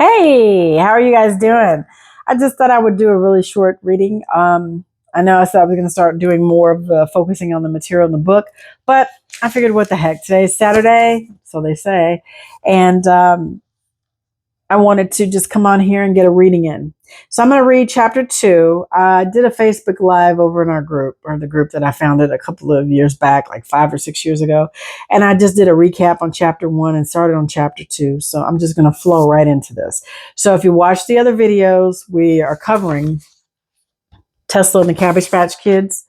Hey, how are you guys doing? I just thought I would do a really short reading. I know I said I was going to start doing more of the focusing on the material in the book, but I figured what the heck. Today's Saturday, so they say. And I wanted to just come on here and get a reading in. So I'm going to read chapter 2. I did a Facebook Live over in our group, or the group that I founded a couple of years back, like 5 or 6 years ago. And I just did a recap on chapter 1 and started on chapter 2. So I'm just going to flow right into this. So if you watch the other videos, we are covering Tesla and the Cabbage Patch Kids.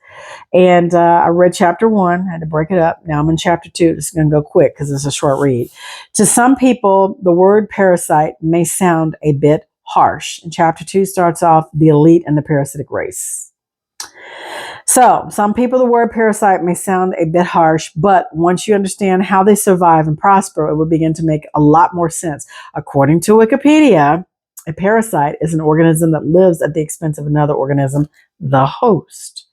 And I read chapter 1, I had to break it up. Now I'm in chapter 2. This is going to go quick because it's a short read. To some people, the word parasite may sound a bit harsh. And chapter 2 starts off the elite and the parasitic race. So, some people, the word parasite may sound a bit harsh, but once you understand how they survive and prosper, it will begin to make a lot more sense. According to Wikipedia, a parasite is an organism that lives at the expense of another organism, the host.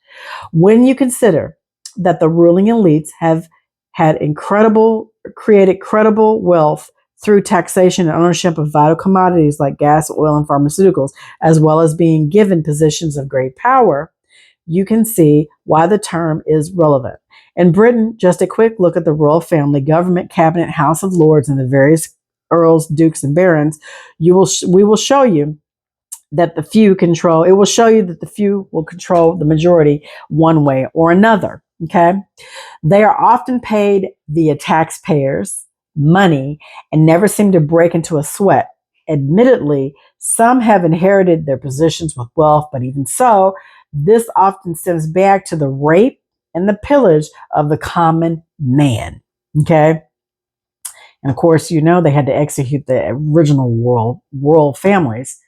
When you consider that the ruling elites have created credible wealth through taxation and ownership of vital commodities like gas, oil, and pharmaceuticals, as well as being given positions of great power, you can see why the term is relevant. In Britain, just a quick look at the royal family, government, cabinet, House of Lords, and the various earls, dukes, and barons. We will show you that the few control. It will show you that the few will control the majority one way or another. Okay, they are often paid via taxpayers' money and never seem to break into a sweat. Admittedly, some have inherited their positions with wealth, but even so, this often stems back to the rape and the pillage of the common man. Okay. And of course, they had to execute the original royal families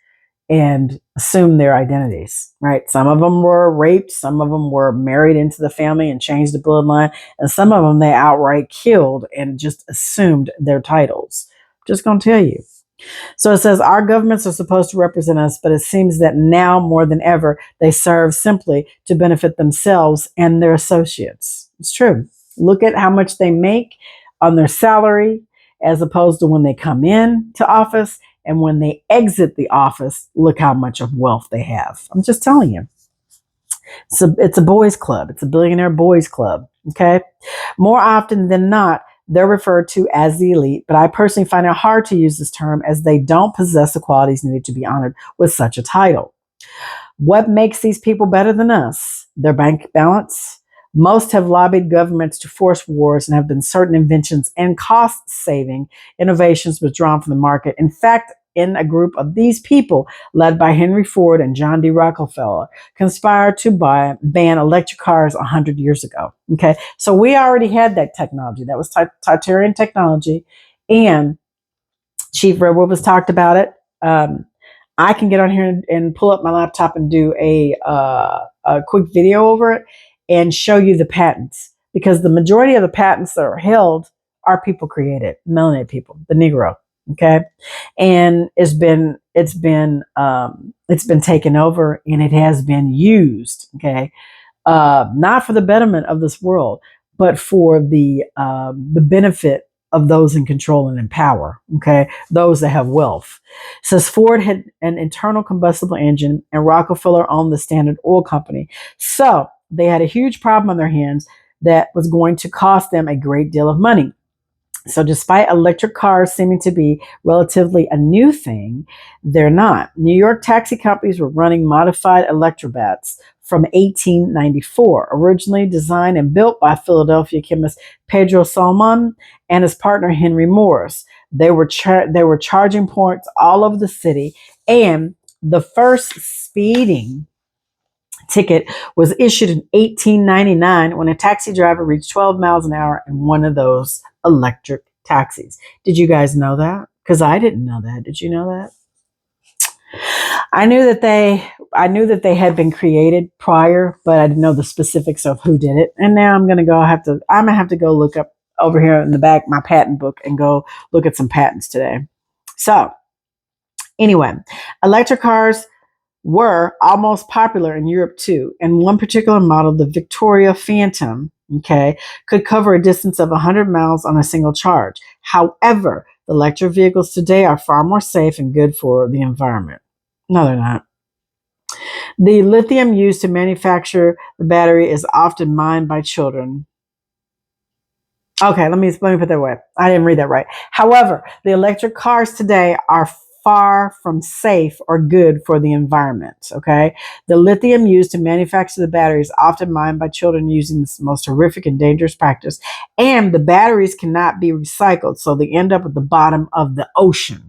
and assume their identities, right? Some of them were raped, some of them were married into the family and changed the bloodline, and some of them they outright killed and just assumed their titles. Just gonna tell you. So it says, our governments are supposed to represent us, but it seems that now more than ever, they serve simply to benefit themselves and their associates. It's true. Look at how much they make on their salary as opposed to when they come in to office. And when they exit the office, look how much of wealth they have. I'm just telling you. It's a boys club. It's a billionaire boys club. Okay. More often than not, they're referred to as the elite, but I personally find it hard to use this term as they don't possess the qualities needed to be honored with such a title. What makes these people better than us? Their bank balance. Most have lobbied governments to force wars and have been certain inventions and cost-saving innovations withdrawn from the market. In fact, in a group of these people, led by Henry Ford and John D. Rockefeller, conspired to ban electric cars 100 years ago. Okay, so we already had that technology. That was Tartarian technology, and Chief Redwood was talked about it. I can get on here and pull up my laptop and do a quick video over it and show you the patents, because the majority of the patents that are held are people created, melanated people, the Negro. Okay, and it's been taken over and it has been used. Okay, not for the betterment of this world, but for the benefit of those in control and in power. Okay, those that have wealth. It says Ford had an internal combustible engine, and Rockefeller owned the Standard Oil Company. So they had a huge problem on their hands that was going to cost them a great deal of money. So despite electric cars seeming to be relatively a new thing, they're not. New York taxi companies were running modified Electrobats from 1894, originally designed and built by Philadelphia chemist Pedro Salmon and his partner Henry Morris. They were charging points all over the city, and the first speeding ticket was issued in 1899 when a taxi driver reached 12 miles an hour in one of those electric taxis. Did you guys know that? Because I didn't know that. Did you know that? I knew that they had been created prior, but I didn't know the specifics of who did it. And now I'm gonna have to go look up over here in the back my patent book and go look at some patents today. So anyway, electric cars were almost popular in Europe too. And one particular model, the Victoria Phantom, okay, could cover a distance of 100 miles on a single charge. However, the electric vehicles today are far more safe and good for the environment. No, they're not. The lithium used to manufacture the battery is often mined by children. Okay, let me put that away. I didn't read that right. However, the electric cars today are far from safe or good for the environment. Okay, the lithium used to manufacture the battery is often mined by children using this most horrific and dangerous practice, and the batteries cannot be recycled, so they end up at the bottom of the ocean.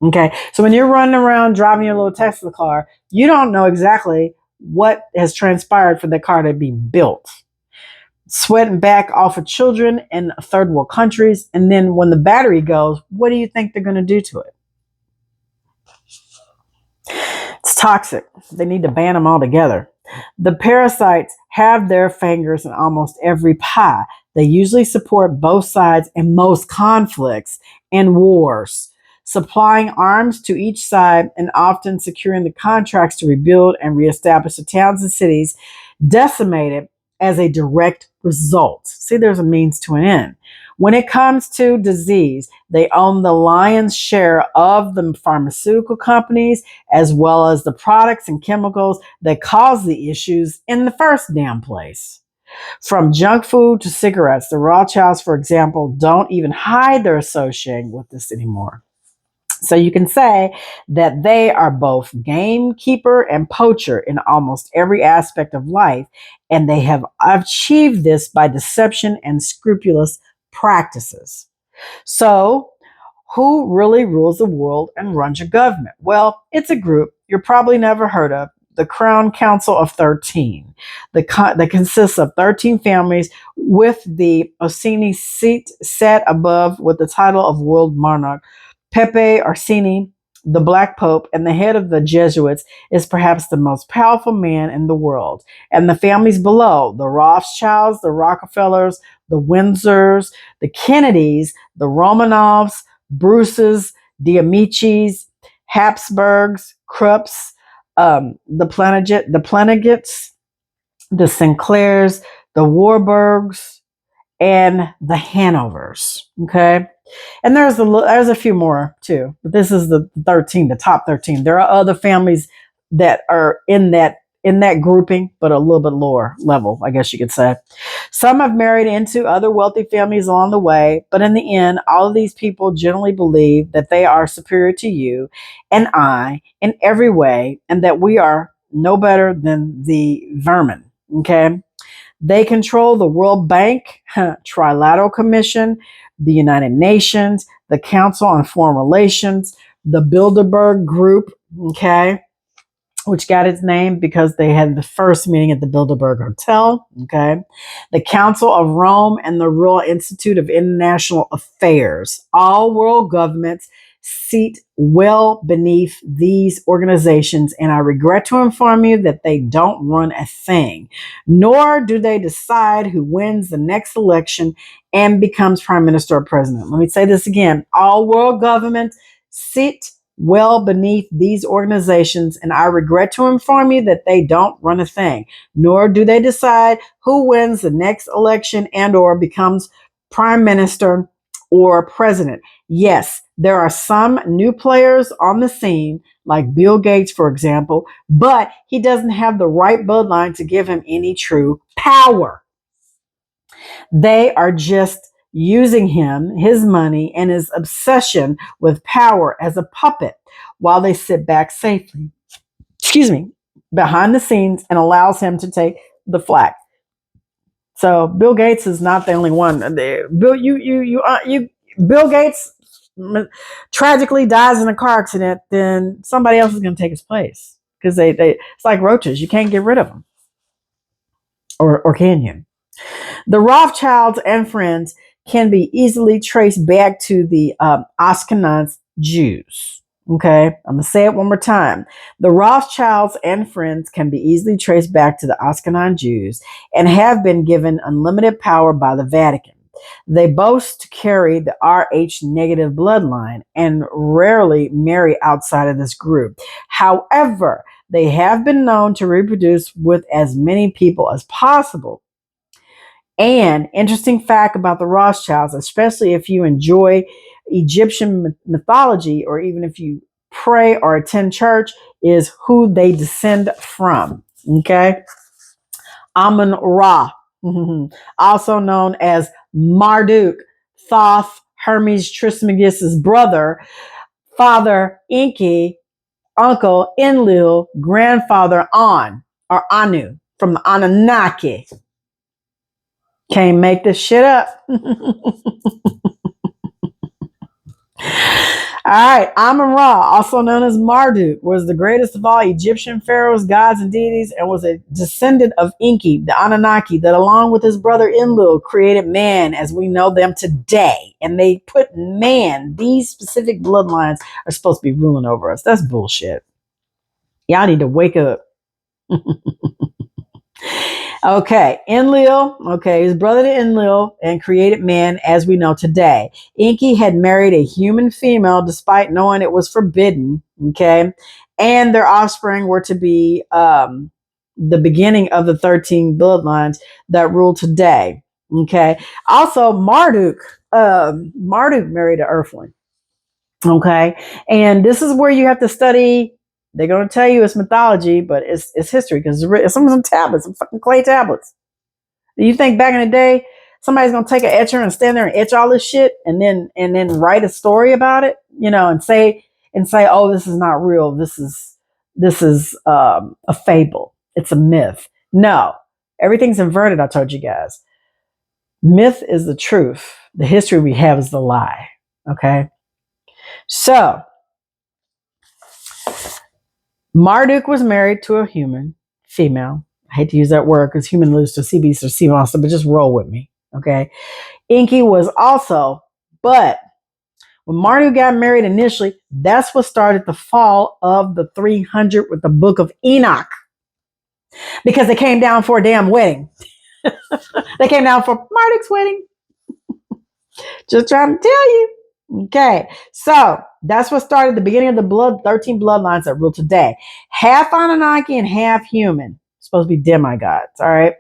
Okay, so when you're running around driving your little Tesla car, you don't know exactly what has transpired for the car to be built, sweating back off of children in third world countries. And then when the battery goes, what do you think they're going to do to it? It's toxic. They need to ban them altogether. The parasites have their fingers in almost every pie. They usually support both sides in most conflicts and wars, supplying arms to each side and often securing the contracts to rebuild and reestablish the towns and cities decimated as a direct result. See, there's a means to an end. When it comes to disease, they own the lion's share of the pharmaceutical companies, as well as the products and chemicals that cause the issues in the first damn place. From junk food to cigarettes, the Rothschilds, for example, don't even hide their association with this anymore. So you can say that they are both gamekeeper and poacher in almost every aspect of life, and they have achieved this by deception and scrupulous practices. So, who really rules the world and runs your government? Well, it's a group you're probably never heard of, the Crown Council of 13. That consists of 13 families with the Orsini seat set above with the title of world monarch. Pepe Orsini, the Black Pope and the head of the Jesuits, is perhaps the most powerful man in the world. And the families below, the Rothschilds, the Rockefellers, the Windsors, the Kennedys, the Romanovs, Bruces, the Amicis, Habsburgs, Krupps, the Plantagenets, the Sinclairs, the Warburgs, and the Hanovers. Okay. And there's a few more too, but this is the 13, the top 13. There are other families that are in that grouping, but a little bit lower level, I guess you could say. Some have married into other wealthy families along the way, but in the end, all of these people generally believe that they are superior to you and I in every way, and that we are no better than the vermin. Okay. They control the World Bank, Trilateral Commission, the United Nations, the Council on Foreign Relations, the Bilderberg Group, okay, which got its name because they had the first meeting at the Bilderberg Hotel, okay, the Council of Rome, and the Royal Institute of International Affairs. All world governments seat well beneath these organizations, and I regret to inform you that they don't run a thing, nor do they decide who wins the next election and becomes prime minister or president. Let me say this again. All world governments sit well beneath these organizations, and I regret to inform you that they don't run a thing, nor do they decide who wins the next election and or becomes prime minister or president. Yes, there are some new players on the scene, like Bill Gates, for example, but he doesn't have the right bloodline to give him any true power. They are just using him, his money, and his obsession with power as a puppet while they sit back safely, behind the scenes and allows him to take the flak. So Bill Gates is not the only one. Bill Gates tragically dies in a car accident, then somebody else is going to take his place because they it's like roaches. You can't get rid of them, or can you? The Rothschilds and friends can be easily traced back to the Ashkenaz Jews. Okay, I'm going to say it one more time. The Rothschilds and friends can be easily traced back to the Ashkenaz Jews and have been given unlimited power by the Vatican. They boast to carry the Rh negative bloodline and rarely marry outside of this group. However, they have been known to reproduce with as many people as possible. And interesting fact about the Rothschilds, especially if you enjoy Egyptian mythology or even if you pray or attend church, is who they descend from. Okay. Amun Ra, also known as Marduk, Thoth, Hermes Trismegis's brother, father Enki, uncle Enlil, grandfather An or Anu from the Anunnaki. Can't make this shit up. All right, Amun-Ra, also known as Marduk, was the greatest of all Egyptian pharaohs, gods, and deities, and was a descendant of Enki, the Anunnaki, that along with his brother Enlil created man as we know them today. And they put man, these specific bloodlines are supposed to be ruling over us. That's bullshit. Y'all need to wake up. Okay, Enlil, his brother to Enlil, and created man as we know today. Enki had married a human female despite knowing it was forbidden, okay? And their offspring were to be the beginning of the 13 bloodlines that rule today, okay? Also, Marduk married an earthling, okay? And this is where you have to study. They're going to tell you it's mythology, but it's history because it's some tablets, some fucking clay tablets. Do you think back in the day somebody's going to take an etcher and stand there and etch all this shit and then write a story about it, and say, oh, this is not real. This is a fable. It's a myth. No, everything's inverted. I told you guys. Myth is the truth. The history we have is the lie. Okay. So Marduk was married to a human female. I hate to use that word because human alludes to sea beast or sea monster, but just roll with me. Okay. Enki was also, but when Marduk got married initially, that's what started the fall of the 300 with the book of Enoch. Because they came down for a damn wedding. They came down for Marduk's wedding. Just trying to tell you. Okay, so that's what started the beginning of the 13 bloodlines that rule today. Half Anunnaki and half human. Supposed to be demigods, all right?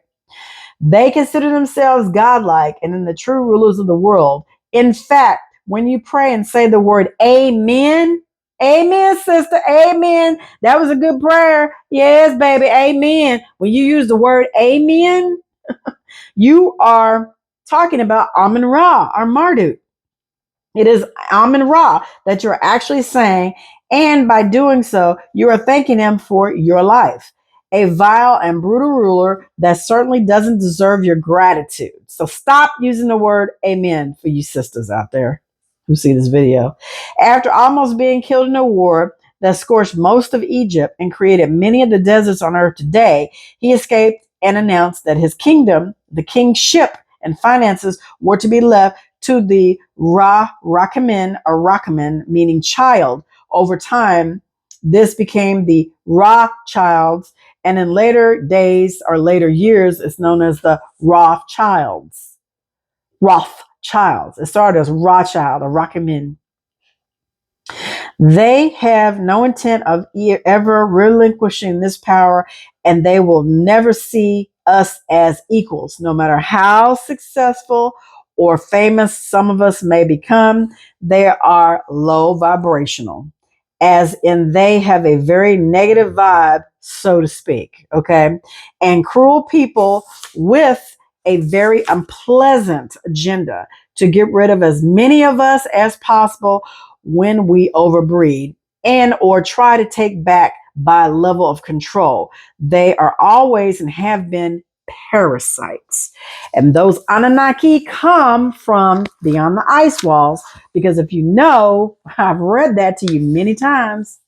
They consider themselves godlike and then the true rulers of the world. In fact, when you pray and say the word amen, amen, sister, amen. That was a good prayer. Yes, baby, amen. When you use the word amen, you are talking about Amun-Ra or Marduk. It is Amun-Ra that you're actually saying, and by doing so, you are thanking him for your life. A vile and brutal ruler that certainly doesn't deserve your gratitude. So stop using the word amen for you sisters out there who see this video. After almost being killed in a war that scorched most of Egypt and created many of the deserts on earth today, he escaped and announced that his kingdom, the kingship, and finances were to be left to the Rakamin, or Rakaman, meaning child. Over time, this became the Rothschilds, and in later days or later years, it's known as the Rothschilds. Rothschilds. It started as Rothschild or Rakamin. They have no intent of ever relinquishing this power, and they will never see us as equals, no matter how successful or famous some of us may become. They are low vibrational, as in they have a very negative vibe, so to speak. Okay. And cruel people with a very unpleasant agenda to get rid of as many of us as possible when we overbreed and or try to take back by level of control. They are always and have been parasites. And those Anunnaki come from beyond the ice walls, because if you know, I've read that to you many times.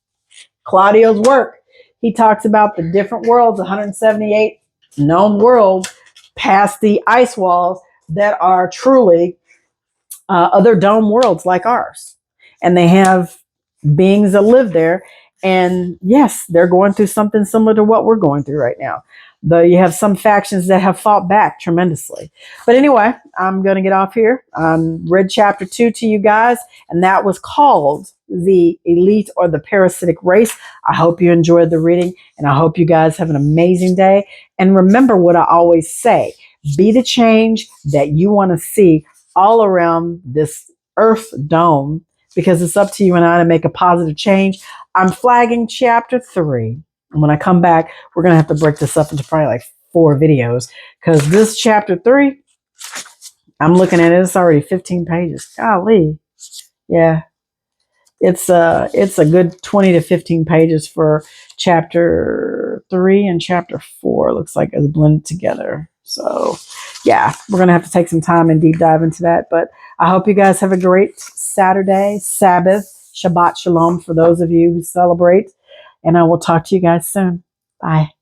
Claudio's work, he talks about the different worlds, 178 known worlds past the ice walls that are truly other dome worlds like ours. And they have beings that live there. And yes, they're going through something similar to what we're going through right now. But you have some factions that have fought back tremendously. But anyway, I'm going to get off here. Read chapter 2 to you guys, and that was called The Elite or the Parasitic Race. I hope you enjoyed the reading, and I hope you guys have an amazing day. And remember what I always say, Be the change that you want to see all around this earth dome, because it's up to you and I to make a positive change. I'm flagging chapter 3. And when I come back, we're going to have to break this up into probably like 4 videos, because this chapter 3, I'm looking at it, it's already 15 pages. Golly. Yeah. It's a good 20 to 15 pages for chapter 3, and chapter 4 looks like it's blended together. So yeah, we're going to have to take some time and deep dive into that. But I hope you guys have a great Saturday, Sabbath, Shabbat Shalom for those of you who celebrate. And I will talk to you guys soon. Bye.